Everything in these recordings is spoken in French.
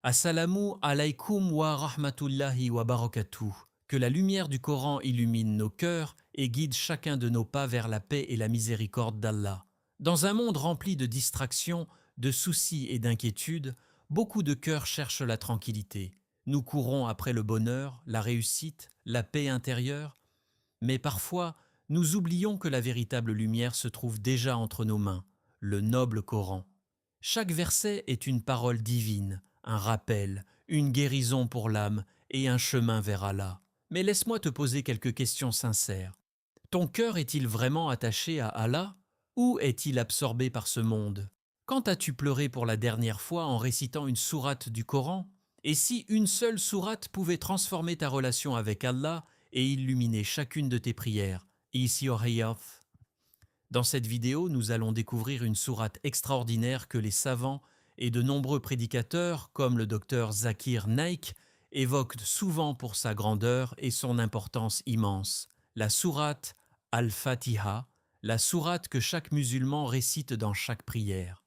Assalamu alaikum wa rahmatullahi wa barakatuh. Que la lumière du Coran illumine nos cœurs et guide chacun de nos pas vers la paix et la miséricorde d'Allah. Dans un monde rempli de distractions, de soucis et d'inquiétudes, beaucoup de cœurs cherchent la tranquillité. Nous courons après le bonheur, la réussite, la paix intérieure, mais parfois nous oublions que la véritable lumière se trouve déjà entre nos mains, le noble Coran. Chaque verset est une parole divine, un rappel, une guérison pour l'âme et un chemin vers Allah. Mais laisse-moi te poser quelques questions sincères. Ton cœur est-il vraiment attaché à Allah ou est-il absorbé par ce monde? Quand as-tu pleuré pour la dernière fois en récitant une sourate du Coran? Et si une seule sourate pouvait transformer ta relation avec Allah et illuminer chacune de tes prières? Is your health? Dans cette vidéo, nous allons découvrir une sourate extraordinaire que les savants et de nombreux prédicateurs, comme le docteur Zakir Naik, évoquent souvent pour sa grandeur et son importance immense. La sourate Al-Fatiha, la sourate que chaque musulman récite dans chaque prière.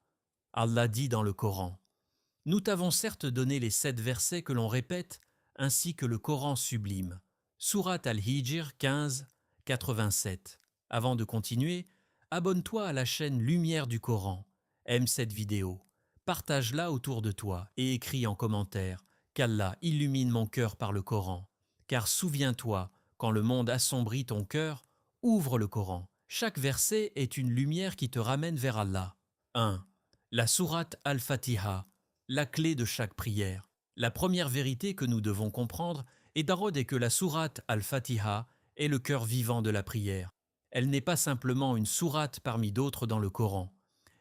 Allah dit dans le Coran: « Nous t'avons certes donné les 7 versets que l'on répète, ainsi que le Coran sublime. » Sourate Al-Hijr 15, 87. Avant de continuer, abonne-toi à la chaîne Lumière du Coran, aime cette vidéo, partage-la autour de toi et écris en commentaire qu'Allah illumine mon cœur par le Coran. Car souviens-toi, quand le monde assombrit ton cœur, ouvre le Coran. Chaque verset est une lumière qui te ramène vers Allah. 1. La sourate Al-Fatiha, la clé de chaque prière. La première vérité que nous devons comprendre est que la sourate Al-Fatiha est le cœur vivant de la prière. Elle n'est pas simplement une sourate parmi d'autres dans le Coran.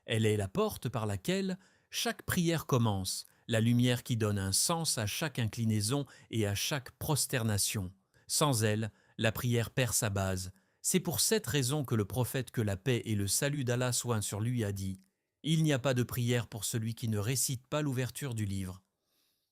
Elle est la porte par laquelle chaque prière commence, la lumière qui donne un sens à chaque inclinaison et à chaque prosternation. Sans elle, la prière perd sa base. C'est pour cette raison que le prophète, que la paix et le salut d'Allah soient sur lui, a dit: « Il n'y a pas de prière pour celui qui ne récite pas l'ouverture du livre. »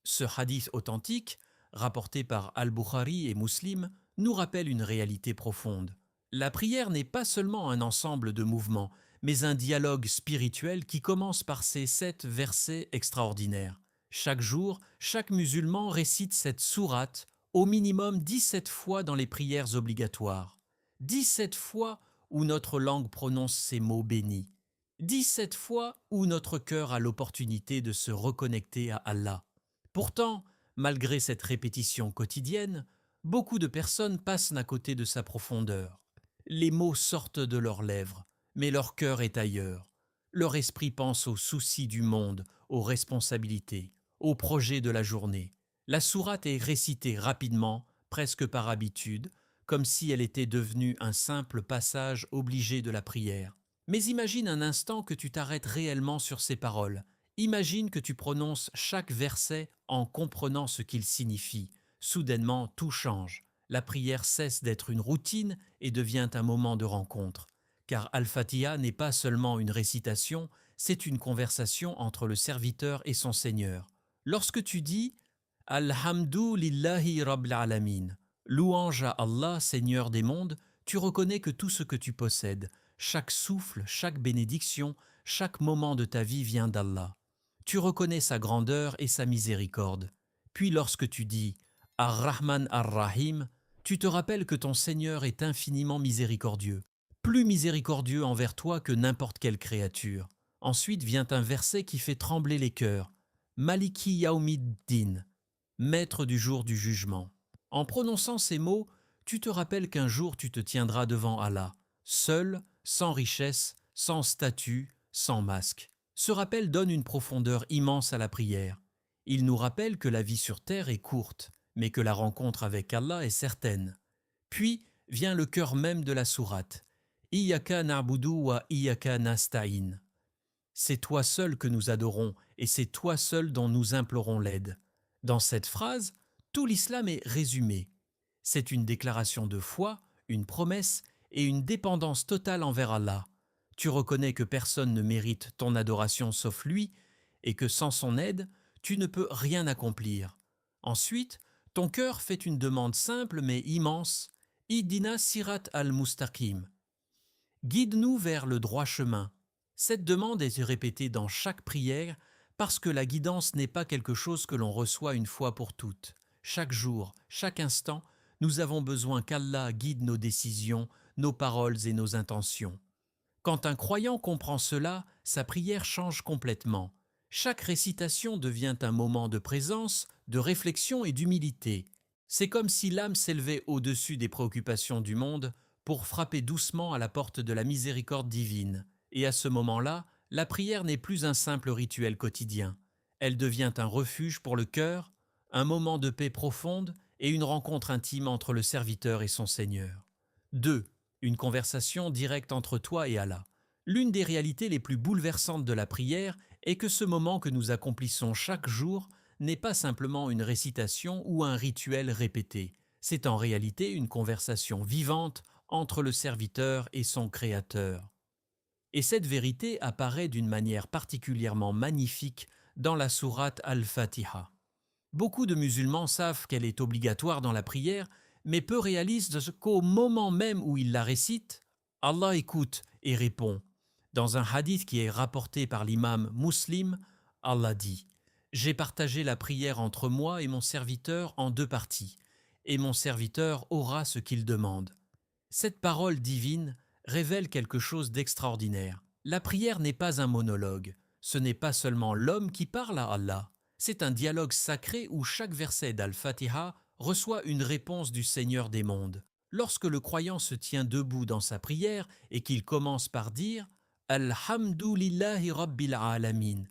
Ce hadith authentique, rapporté par Al-Bukhari et Muslim, nous rappelle une réalité profonde. La prière n'est pas seulement un ensemble de mouvements, mais un dialogue spirituel qui commence par ces 7 versets extraordinaires. Chaque jour, chaque musulman récite cette sourate au minimum 17 fois dans les prières obligatoires. 17 fois où notre langue prononce ces mots bénis. 17 fois où notre cœur a l'opportunité de se reconnecter à Allah. Pourtant, malgré cette répétition quotidienne, beaucoup de personnes passent à côté de sa profondeur. Les mots sortent de leurs lèvres, mais leur cœur est ailleurs. Leur esprit pense aux soucis du monde, aux responsabilités, aux projets de la journée. La sourate est récitée rapidement, presque par habitude, comme si elle était devenue un simple passage obligé de la prière. Mais imagine un instant que tu t'arrêtes réellement sur ces paroles. Imagine que tu prononces chaque verset en comprenant ce qu'il signifie. Soudainement, tout change. La prière cesse d'être une routine et devient un moment de rencontre. Car Al-Fatiha n'est pas seulement une récitation, c'est une conversation entre le serviteur et son Seigneur. Lorsque tu dis « Alhamdu lillahi rabbil alamin » louange à Allah, Seigneur des mondes, tu reconnais que tout ce que tu possèdes, chaque souffle, chaque bénédiction, chaque moment de ta vie vient d'Allah. Tu reconnais sa grandeur et sa miséricorde. Puis lorsque tu dis « Ar-Rahman Ar-Rahim », tu te rappelles que ton Seigneur est infiniment miséricordieux, plus miséricordieux envers toi que n'importe quelle créature. Ensuite vient un verset qui fait trembler les cœurs. « Maliki Yaoumiddin », maître du jour du jugement. En prononçant ces mots, tu te rappelles qu'un jour tu te tiendras devant Allah, seul, sans richesse, sans statut, sans masque. Ce rappel donne une profondeur immense à la prière. Il nous rappelle que la vie sur terre est courte, mais que la rencontre avec Allah est certaine. Puis vient le cœur même de la sourate. Iyaka na'budu wa iyaka nasta'in. C'est toi seul que nous adorons et c'est toi seul dont nous implorons l'aide. Dans cette phrase, tout l'islam est résumé. C'est une déclaration de foi, une promesse et une dépendance totale envers Allah. Tu reconnais que personne ne mérite ton adoration sauf lui et que sans son aide, tu ne peux rien accomplir. Ensuite, ton cœur fait une demande simple mais immense. Iddina sirat al-mustaqim. Guide-nous vers le droit chemin. Cette demande est répétée dans chaque prière Parce que la guidance n'est pas quelque chose que l'on reçoit une fois pour toutes. Chaque jour, chaque instant, nous avons besoin qu'Allah guide nos décisions, nos paroles et nos intentions. Quand un croyant comprend cela, sa prière change complètement. Chaque récitation devient un moment de présence, de réflexion et d'humilité. C'est comme si l'âme s'élevait au-dessus des préoccupations du monde pour frapper doucement à la porte de la miséricorde divine. Et à ce moment-là, la prière n'est plus un simple rituel quotidien. Elle devient un refuge pour le cœur, un moment de paix profonde et une rencontre intime entre le serviteur et son Seigneur. 2. Une conversation directe entre toi et Allah. L'une des réalités les plus bouleversantes de la prière est que ce moment que nous accomplissons chaque jour n'est pas simplement une récitation ou un rituel répété. C'est en réalité une conversation vivante entre le serviteur et son Créateur. Et cette vérité apparaît d'une manière particulièrement magnifique dans la sourate Al-Fatiha. Beaucoup de musulmans savent qu'elle est obligatoire dans la prière, mais peu réalisent qu'au moment même où ils la récitent, Allah écoute et répond. Dans un hadith qui est rapporté par l'imam Muslim, Allah dit « J'ai partagé la prière entre moi et mon serviteur en 2 parties, et mon serviteur aura ce qu'il demande. » Cette parole divine révèle quelque chose d'extraordinaire. La prière n'est pas un monologue, ce n'est pas seulement l'homme qui parle à Allah. C'est un dialogue sacré où chaque verset d'Al-Fatiha reçoit une réponse du Seigneur des mondes. Lorsque le croyant se tient debout dans sa prière et qu'il commence par dire « Alhamdulillahi Rabbil Alamin »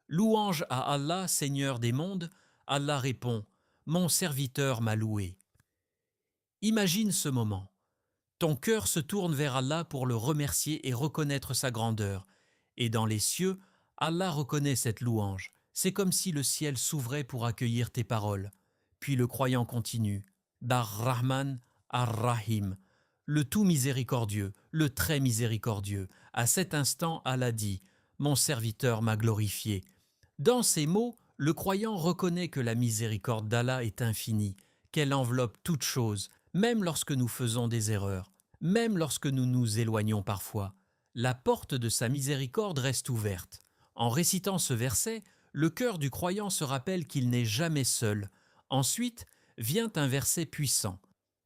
louange à Allah, Seigneur des mondes, Allah répond « Mon serviteur m'a loué ». Imagine ce moment. Ton cœur se tourne vers Allah pour le remercier et reconnaître sa grandeur. Et dans les cieux, Allah reconnaît cette louange. C'est comme si le ciel s'ouvrait pour accueillir tes paroles. Puis le croyant continue. Dar-Rahman, Ar-Rahim, le tout miséricordieux, le très miséricordieux. À cet instant, Allah dit « Mon serviteur m'a glorifié ». Dans ces mots, le croyant reconnaît que la miséricorde d'Allah est infinie, qu'elle enveloppe toute chose, même lorsque nous faisons des erreurs, même lorsque nous nous éloignons parfois. La porte de sa miséricorde reste ouverte. En récitant ce verset, le cœur du croyant se rappelle qu'il n'est jamais seul. Ensuite vient un verset puissant.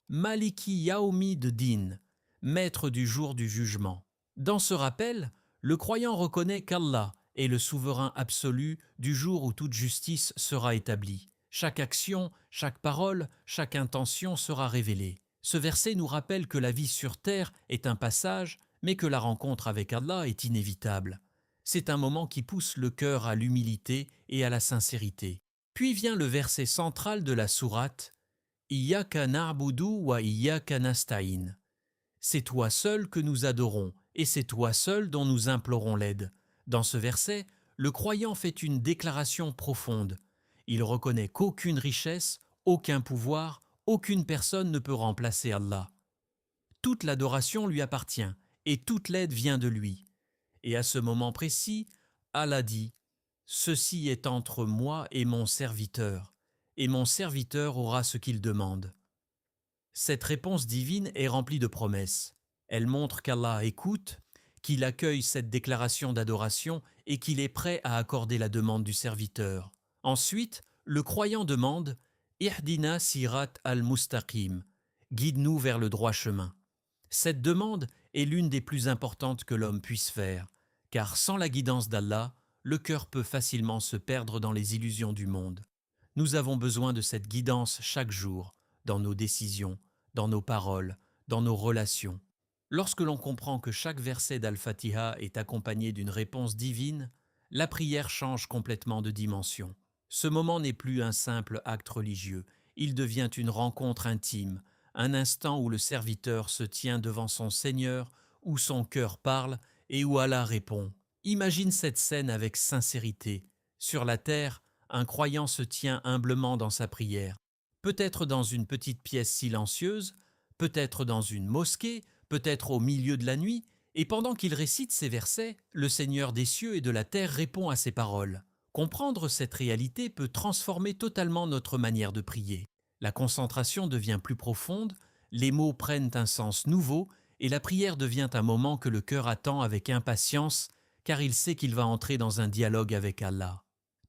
Maliki Yaoumi de Din, maître du jour du jugement. Dans ce rappel, le croyant reconnaît qu'Allah est le souverain absolu du jour où toute justice sera établie. Chaque action, chaque parole, chaque intention sera révélée. Ce verset nous rappelle que la vie sur terre est un passage, mais que la rencontre avec Allah est inévitable. C'est un moment qui pousse le cœur à l'humilité et à la sincérité. Puis vient le verset central de la sourate « Iyyaka na'budu wa iyyaka nasta'in » C'est toi seul que nous adorons, et c'est toi seul dont nous implorons l'aide. Dans ce verset, le croyant fait une déclaration profonde. Il reconnaît qu'aucune richesse, aucun pouvoir, aucune personne ne peut remplacer Allah. Toute l'adoration lui appartient, et toute l'aide vient de lui. Et à ce moment précis, Allah dit « Ceci est entre moi et mon serviteur aura ce qu'il demande. » Cette réponse divine est remplie de promesses. Elle montre qu'Allah écoute, qu'il accueille cette déclaration d'adoration et qu'il est prêt à accorder la demande du serviteur. Ensuite, le croyant demande « Ihdina sirat al-mustaqim » guide-nous vers le droit chemin. Cette demande est l'une des plus importantes que l'homme puisse faire, car sans la guidance d'Allah, le cœur peut facilement se perdre dans les illusions du monde. Nous avons besoin de cette guidance chaque jour, dans nos décisions, dans nos paroles, dans nos relations. Lorsque l'on comprend que chaque verset d'Al-Fatiha est accompagné d'une réponse divine, la prière change complètement de dimension. Ce moment n'est plus un simple acte religieux, il devient une rencontre intime, un instant où le serviteur se tient devant son Seigneur, où son cœur parle et où Allah répond. Imagine cette scène avec sincérité. Sur la terre, un croyant se tient humblement dans sa prière, peut-être dans une petite pièce silencieuse, peut-être dans une mosquée, peut-être au milieu de la nuit, et pendant qu'il récite ces versets, le Seigneur des cieux et de la terre répond à ses paroles. Comprendre cette réalité peut transformer totalement notre manière de prier. La concentration devient plus profonde, les mots prennent un sens nouveau, et la prière devient un moment que le cœur attend avec impatience, car il sait qu'il va entrer dans un dialogue avec Allah.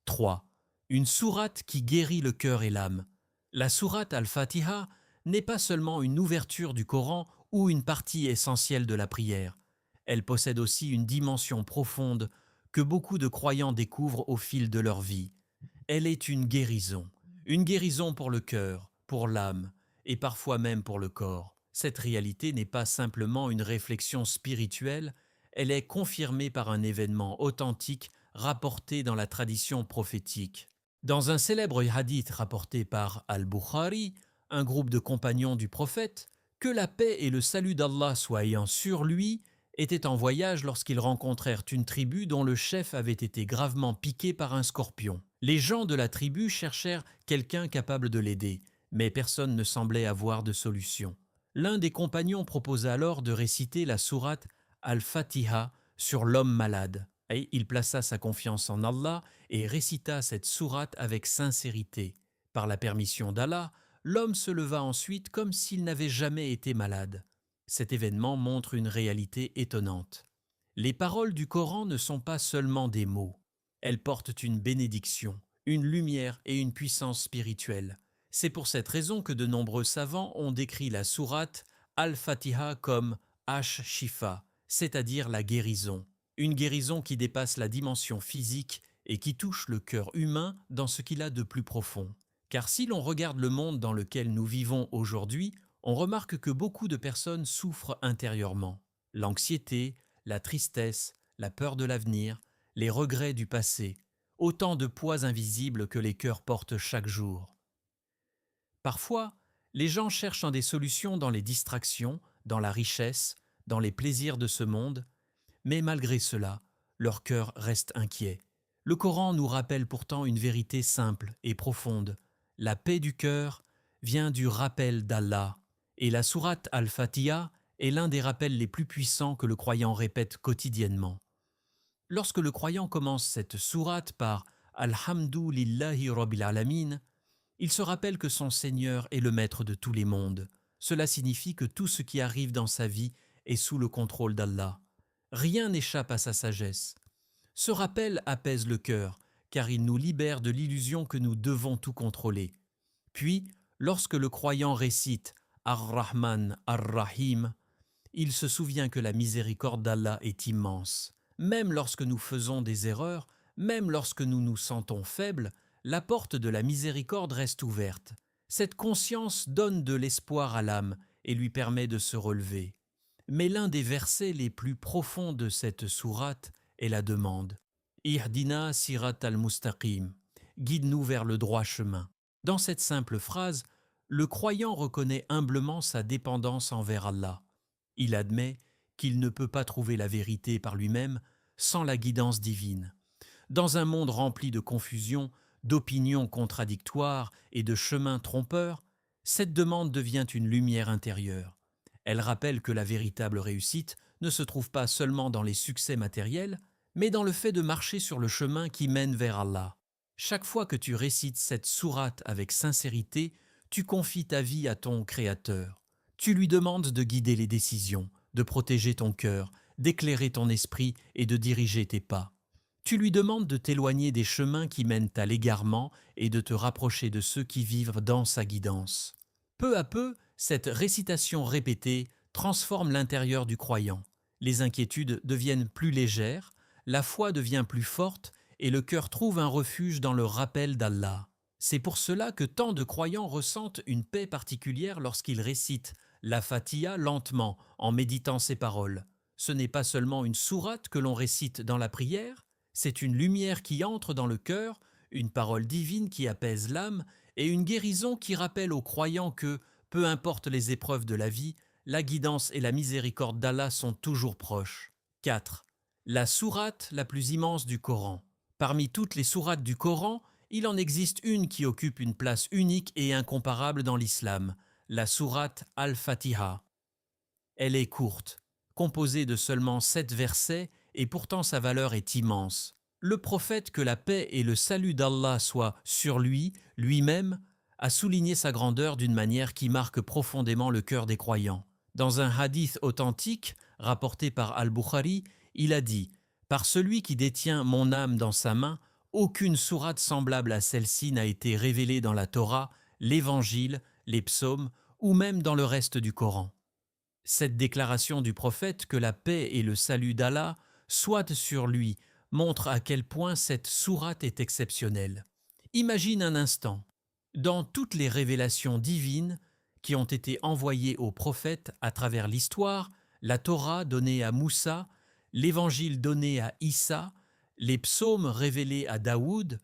3. Une sourate qui guérit le cœur et l'âme. La sourate Al-Fatiha n'est pas seulement une ouverture du Coran ou une partie essentielle de la prière. Elle possède aussi une dimension profonde que beaucoup de croyants découvrent au fil de leur vie. Elle est une guérison pour le cœur, pour l'âme et parfois même pour le corps. Cette réalité n'est pas simplement une réflexion spirituelle, elle est confirmée par un événement authentique rapporté dans la tradition prophétique. Dans un célèbre hadith rapporté par Al-Bukhari, un groupe de compagnons du prophète, que la paix et le salut d'Allah soient ayant sur lui, étaient en voyage lorsqu'ils rencontrèrent une tribu dont le chef avait été gravement piqué par un scorpion. Les gens de la tribu cherchèrent quelqu'un capable de l'aider, mais personne ne semblait avoir de solution. L'un des compagnons proposa alors de réciter la sourate Al-Fatiha sur l'homme malade. Et il plaça sa confiance en Allah et récita cette sourate avec sincérité. Par la permission d'Allah, l'homme se leva ensuite comme s'il n'avait jamais été malade. Cet événement montre une réalité étonnante. Les paroles du Coran ne sont pas seulement des mots. Elles portent une bénédiction, une lumière et une puissance spirituelle. C'est pour cette raison que de nombreux savants ont décrit la sourate Al-Fatiha comme Ash-Shifa, c'est-à-dire la guérison. Une guérison qui dépasse la dimension physique et qui touche le cœur humain dans ce qu'il a de plus profond. Car si l'on regarde le monde dans lequel nous vivons aujourd'hui, on remarque que beaucoup de personnes souffrent intérieurement. L'anxiété, la tristesse, la peur de l'avenir, les regrets du passé, autant de poids invisibles que les cœurs portent chaque jour. Parfois, les gens cherchent des solutions dans les distractions, dans la richesse, dans les plaisirs de ce monde, mais malgré cela, leur cœur reste inquiet. Le Coran nous rappelle pourtant une vérité simple et profonde. La paix du cœur vient du rappel d'Allah, et la sourate Al-Fatiha est l'un des rappels les plus puissants que le croyant répète quotidiennement. Lorsque le croyant commence cette sourate par Alhamdu lillahi rabbil alamin, il se rappelle que son Seigneur est le maître de tous les mondes. Cela signifie que tout ce qui arrive dans sa vie est sous le contrôle d'Allah. Rien n'échappe à sa sagesse. Ce rappel apaise le cœur, car il nous libère de l'illusion que nous devons tout contrôler. Puis, lorsque le croyant récite Ar-Rahman, Ar-Rahim, il se souvient que la miséricorde d'Allah est immense. Même lorsque nous faisons des erreurs, même lorsque nous nous sentons faibles, la porte de la miséricorde reste ouverte. Cette conscience donne de l'espoir à l'âme et lui permet de se relever. Mais l'un des versets les plus profonds de cette sourate est la demande. Ihdina sirat al-mustaqim, guide-nous vers le droit chemin. Dans cette simple phrase, le croyant reconnaît humblement sa dépendance envers Allah. Il admet qu'il ne peut pas trouver la vérité par lui-même sans la guidance divine. Dans un monde rempli de confusion, d'opinions contradictoires et de chemins trompeurs, cette demande devient une lumière intérieure. Elle rappelle que la véritable réussite ne se trouve pas seulement dans les succès matériels, mais dans le fait de marcher sur le chemin qui mène vers Allah. Chaque fois que tu récites cette sourate avec sincérité, tu confies ta vie à ton Créateur. Tu lui demandes de guider les décisions, de protéger ton cœur, d'éclairer ton esprit et de diriger tes pas. Tu lui demandes de t'éloigner des chemins qui mènent à l'égarement et de te rapprocher de ceux qui vivent dans sa guidance. Peu à peu, cette récitation répétée transforme l'intérieur du croyant. Les inquiétudes deviennent plus légères, la foi devient plus forte et le cœur trouve un refuge dans le rappel d'Allah. C'est pour cela que tant de croyants ressentent une paix particulière lorsqu'ils récitent la Fatiha lentement en méditant ces paroles. Ce n'est pas seulement une sourate que l'on récite dans la prière, c'est une lumière qui entre dans le cœur, une parole divine qui apaise l'âme et une guérison qui rappelle aux croyants que, peu importe les épreuves de la vie, la guidance et la miséricorde d'Allah sont toujours proches. 4. La sourate la plus immense du Coran. Parmi toutes les sourates du Coran, il en existe une qui occupe une place unique et incomparable dans l'islam, la sourate Al-Fatiha. Elle est courte, composée de seulement 7 versets et pourtant sa valeur est immense. Le prophète, que la paix et le salut d'Allah soient sur lui, lui-même, a souligné sa grandeur d'une manière qui marque profondément le cœur des croyants. Dans un hadith authentique, rapporté par Al-Bukhari, il a dit « Par celui qui détient mon âme dans sa main, Aucune sourate semblable à celle-ci n'a été révélée dans la Torah, l'Évangile, les psaumes ou même dans le reste du Coran. Cette déclaration du prophète que la paix et le salut d'Allah soient sur lui montre à quel point cette sourate est exceptionnelle. Imagine un instant, dans toutes les révélations divines qui ont été envoyées aux prophètes à travers l'histoire, la Torah donnée à Moussa, l'Évangile donné à Issa, les psaumes révélés à Daoud,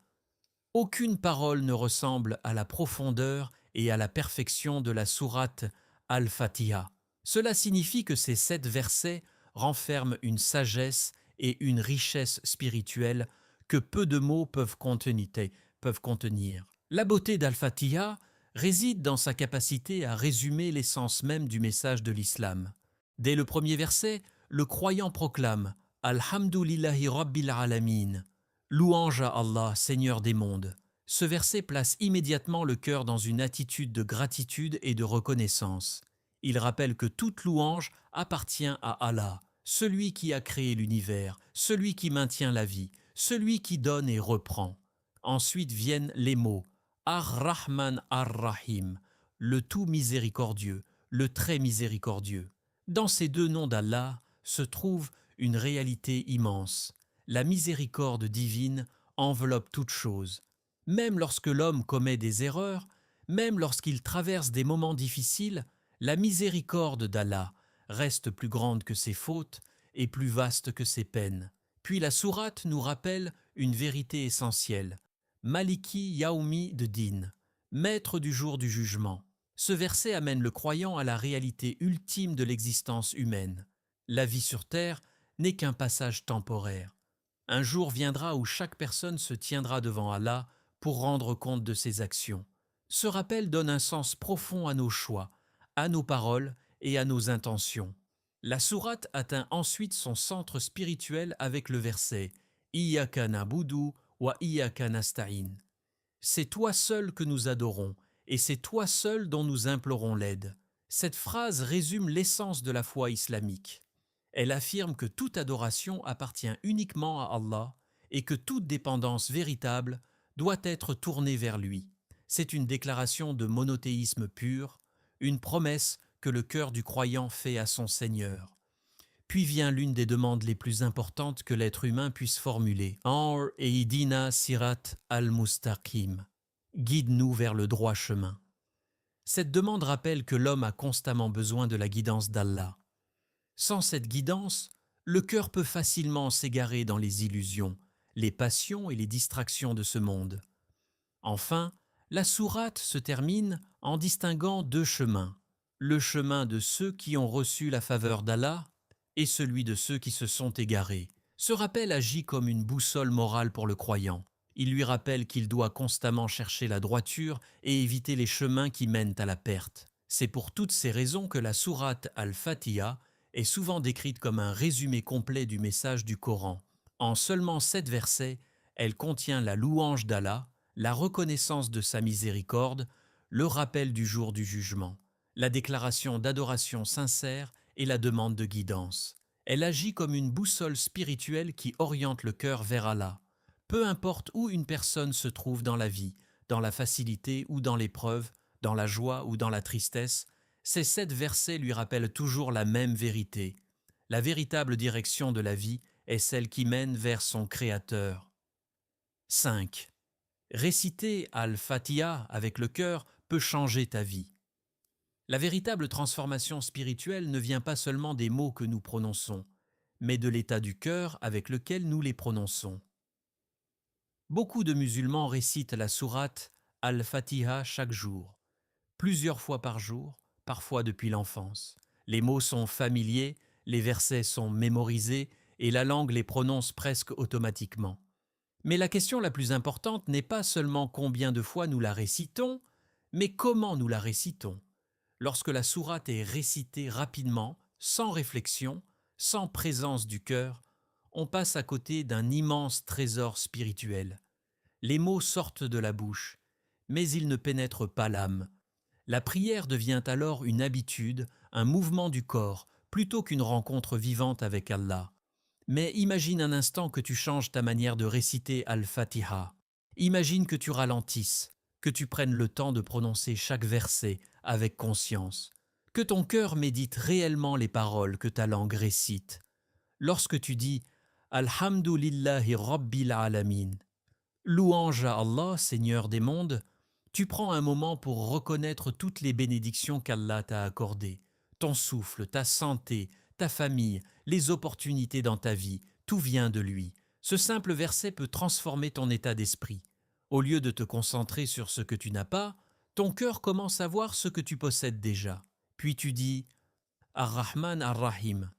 aucune parole ne ressemble à la profondeur et à la perfection de la sourate Al-Fatiha. Cela signifie que ces 7 versets renferment une sagesse et une richesse spirituelle que peu de mots peuvent contenir. La beauté d'Al-Fatiha réside dans sa capacité à résumer l'essence même du message de l'islam. Dès le premier verset, le croyant proclame « Alhamdulillahi Rabbil Alamin » louange à Allah, Seigneur des mondes. Ce verset place immédiatement le cœur dans une attitude de gratitude et de reconnaissance. Il rappelle que toute louange appartient à Allah, celui qui a créé l'univers, celui qui maintient la vie, celui qui donne et reprend. Ensuite viennent les mots Ar-Rahman Ar-Rahim, le tout miséricordieux, le très miséricordieux. Dans ces 2 noms d'Allah se trouve une réalité immense. La miséricorde divine enveloppe toute chose. Même lorsque l'homme commet des erreurs, même lorsqu'il traverse des moments difficiles, la miséricorde d'Allah reste plus grande que ses fautes et plus vaste que ses peines. Puis la sourate nous rappelle une vérité essentielle. Maliki Yaoumi de Din, maître du jour du jugement. Ce verset amène le croyant à la réalité ultime de l'existence humaine. La vie sur terre n'est qu'un passage temporaire. Un jour viendra où chaque personne se tiendra devant Allah pour rendre compte de ses actions. Ce rappel donne un sens profond à nos choix, à nos paroles et à nos intentions. La sourate atteint ensuite son centre spirituel avec le verset « Iyyaka na'budu wa iyyaka nasta'in ». C'est toi seul que nous adorons, et c'est toi seul dont nous implorons l'aide. Cette phrase résume l'essence de la foi islamique. Elle affirme que toute adoration appartient uniquement à Allah et que toute dépendance véritable doit être tournée vers lui. C'est une déclaration de monothéisme pur, une promesse que le cœur du croyant fait à son Seigneur. Puis vient l'une des demandes les plus importantes que l'être humain puisse formuler. Amr et Idina Sirat al-Mustaqim. Guide-nous vers le droit chemin. Cette demande rappelle que l'homme a constamment besoin de la guidance d'Allah. Sans cette guidance, le cœur peut facilement s'égarer dans les illusions, les passions et les distractions de ce monde. Enfin, la sourate se termine en distinguant 2 chemins, le chemin de ceux qui ont reçu la faveur d'Allah et celui de ceux qui se sont égarés. Ce rappel agit comme une boussole morale pour le croyant. Il lui rappelle qu'il doit constamment chercher la droiture et éviter les chemins qui mènent à la perte. C'est pour toutes ces raisons que la sourate Al-Fatiha est souvent décrite comme un résumé complet du message du Coran. En seulement 7 versets, elle contient la louange d'Allah, la reconnaissance de sa miséricorde, le rappel du jour du jugement, la déclaration d'adoration sincère et la demande de guidance. Elle agit comme une boussole spirituelle qui oriente le cœur vers Allah. Peu importe où une personne se trouve dans la vie, dans la facilité ou dans l'épreuve, dans la joie ou dans la tristesse, ces 7 versets lui rappellent toujours la même vérité. La véritable direction de la vie est celle qui mène vers son Créateur. 5. Réciter Al-Fatiha avec le cœur peut changer ta vie. La véritable transformation spirituelle ne vient pas seulement des mots que nous prononçons, mais de l'état du cœur avec lequel nous les prononçons. Beaucoup de musulmans récitent la sourate Al-Fatiha chaque jour, plusieurs fois par jour, parfois depuis l'enfance. Les mots sont familiers, les versets sont mémorisés et la langue les prononce presque automatiquement. Mais la question la plus importante n'est pas seulement combien de fois nous la récitons, mais comment nous la récitons. Lorsque la sourate est récitée rapidement, sans réflexion, sans présence du cœur, on passe à côté d'un immense trésor spirituel. Les mots sortent de la bouche, mais ils ne pénètrent pas l'âme. La prière devient alors une habitude, un mouvement du corps, plutôt qu'une rencontre vivante avec Allah. Mais imagine un instant que tu changes ta manière de réciter Al-Fatiha. Imagine que tu ralentisses, que tu prennes le temps de prononcer chaque verset avec conscience, que ton cœur médite réellement les paroles que ta langue récite. Lorsque tu dis Alhamdulillahi Rabbil Alamin, louange à Allah, Seigneur des mondes, tu prends un moment pour reconnaître toutes les bénédictions qu'Allah t'a accordées, ton souffle, ta santé, ta famille, les opportunités dans ta vie, tout vient de lui. Ce simple verset peut transformer ton état d'esprit. Au lieu de te concentrer sur ce que tu n'as pas, ton cœur commence à voir ce que tu possèdes déjà. Puis tu dis Ar-Rahman Ar-Rahim,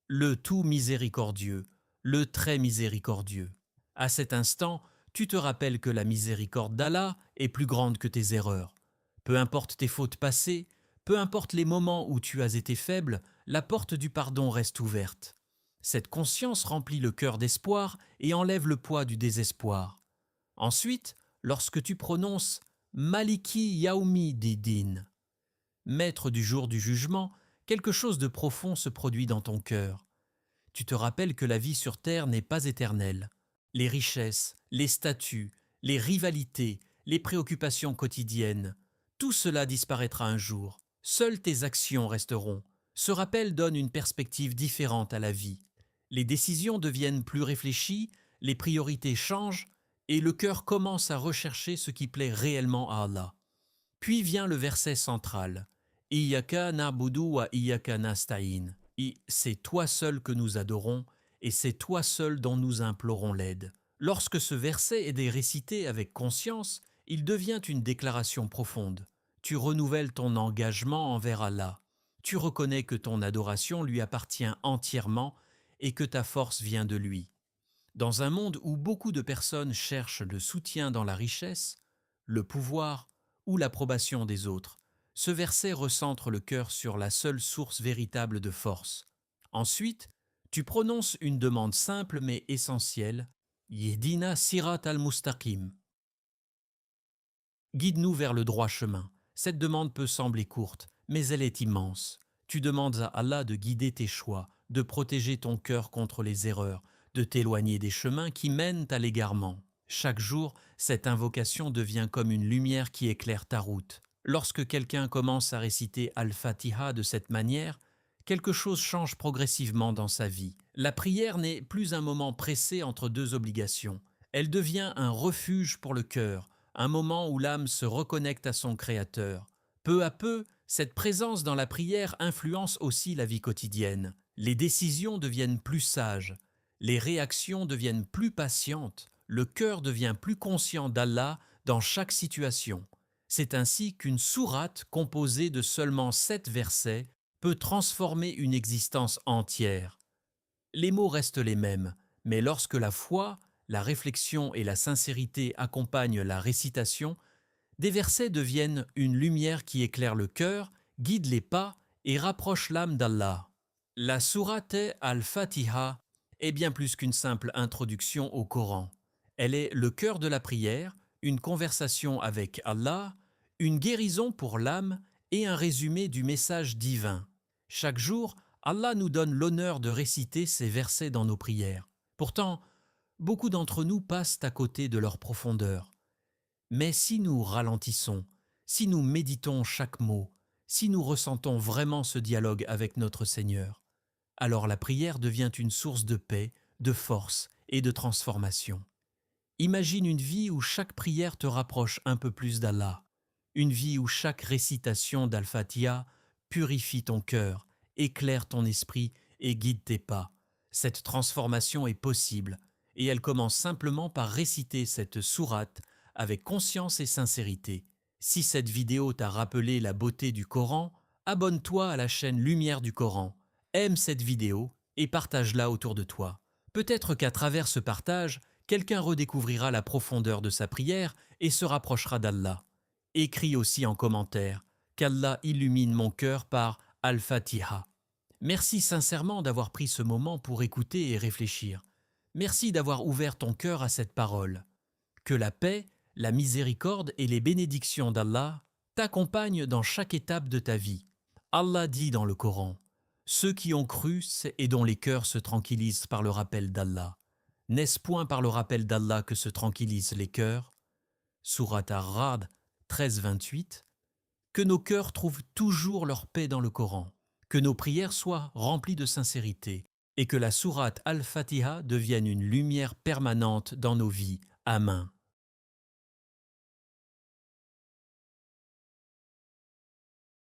le tout miséricordieux, le très miséricordieux. À cet instant, tu te rappelles que la miséricorde d'Allah est plus grande que tes erreurs. Peu importe tes fautes passées, peu importe les moments où tu as été faible, la porte du pardon reste ouverte. Cette conscience remplit le cœur d'espoir et enlève le poids du désespoir. Ensuite, lorsque tu prononces Maliki Yaoumi Didin, maître du jour du jugement, quelque chose de profond se produit dans ton cœur. Tu te rappelles que la vie sur terre n'est pas éternelle. Les richesses, les statuts, les rivalités, les préoccupations quotidiennes, tout cela disparaîtra un jour. Seules tes actions resteront. Ce rappel donne une perspective différente à la vie. Les décisions deviennent plus réfléchies, les priorités changent et le cœur commence à rechercher ce qui plaît réellement à Allah. Puis vient le verset central. Iyaka na'budu wa iyaka nasta'in. C'est toi seul que nous adorons et c'est toi seul dont nous implorons l'aide. Lorsque ce verset est récité avec conscience, il devient une déclaration profonde. Tu renouvelles ton engagement envers Allah. Tu reconnais que ton adoration lui appartient entièrement et que ta force vient de lui. Dans un monde où beaucoup de personnes cherchent le soutien dans la richesse, le pouvoir ou l'approbation des autres, ce verset recentre le cœur sur la seule source véritable de force. Ensuite, tu prononces une demande simple mais essentielle, Yedina Sirat al-Mustaqim. Guide-nous vers le droit chemin. Cette demande peut sembler courte, mais elle est immense. Tu demandes à Allah de guider tes choix, de protéger ton cœur contre les erreurs, de t'éloigner des chemins qui mènent à l'égarement. Chaque jour, cette invocation devient comme une lumière qui éclaire ta route. Lorsque quelqu'un commence à réciter Al-Fatiha de cette manière, quelque chose change progressivement dans sa vie. La prière n'est plus un moment pressé entre deux obligations. Elle devient un refuge pour le cœur, un moment où l'âme se reconnecte à son Créateur. Peu à peu, cette présence dans la prière influence aussi la vie quotidienne. Les décisions deviennent plus sages, les réactions deviennent plus patientes, le cœur devient plus conscient d'Allah dans chaque situation. C'est ainsi qu'une sourate composée de seulement 7 versets peut transformer une existence entière. Les mots restent les mêmes, mais lorsque la foi, la réflexion et la sincérité accompagnent la récitation, des versets deviennent une lumière qui éclaire le cœur, guide les pas et rapproche l'âme d'Allah. La sourate Al-Fatiha est bien plus qu'une simple introduction au Coran. Elle est le cœur de la prière, une conversation avec Allah, une guérison pour l'âme et un résumé du message divin. Chaque jour, Allah nous donne l'honneur de réciter ces versets dans nos prières. Pourtant, beaucoup d'entre nous passent à côté de leur profondeur. Mais si nous ralentissons, si nous méditons chaque mot, si nous ressentons vraiment ce dialogue avec notre Seigneur, alors la prière devient une source de paix, de force et de transformation. Imagine une vie où chaque prière te rapproche un peu plus d'Allah, une vie où chaque récitation d'Al-Fatiha purifie ton cœur, éclaire ton esprit et guide tes pas. Cette transformation est possible et elle commence simplement par réciter cette sourate avec conscience et sincérité. Si cette vidéo t'a rappelé la beauté du Coran, abonne-toi à la chaîne Lumière du Coran, aime cette vidéo et partage-la autour de toi. Peut-être qu'à travers ce partage, quelqu'un redécouvrira la profondeur de sa prière et se rapprochera d'Allah. Écris aussi en commentaire qu'Allah illumine mon cœur par Al-Fatiha. Merci sincèrement d'avoir pris ce moment pour écouter et réfléchir. Merci d'avoir ouvert ton cœur à cette parole. Que la paix, la miséricorde et les bénédictions d'Allah t'accompagnent dans chaque étape de ta vie. Allah dit dans le Coran, Ceux qui ont cru et dont les cœurs se tranquillisent par le rappel d'Allah. N'est-ce point par le rappel d'Allah que se tranquillisent les cœurs? Surat Ar-Ra'd 13-28. Que nos cœurs trouvent toujours leur paix dans le Coran, que nos prières soient remplies de sincérité et que la sourate Al-Fatiha devienne une lumière permanente dans nos vies. Amen.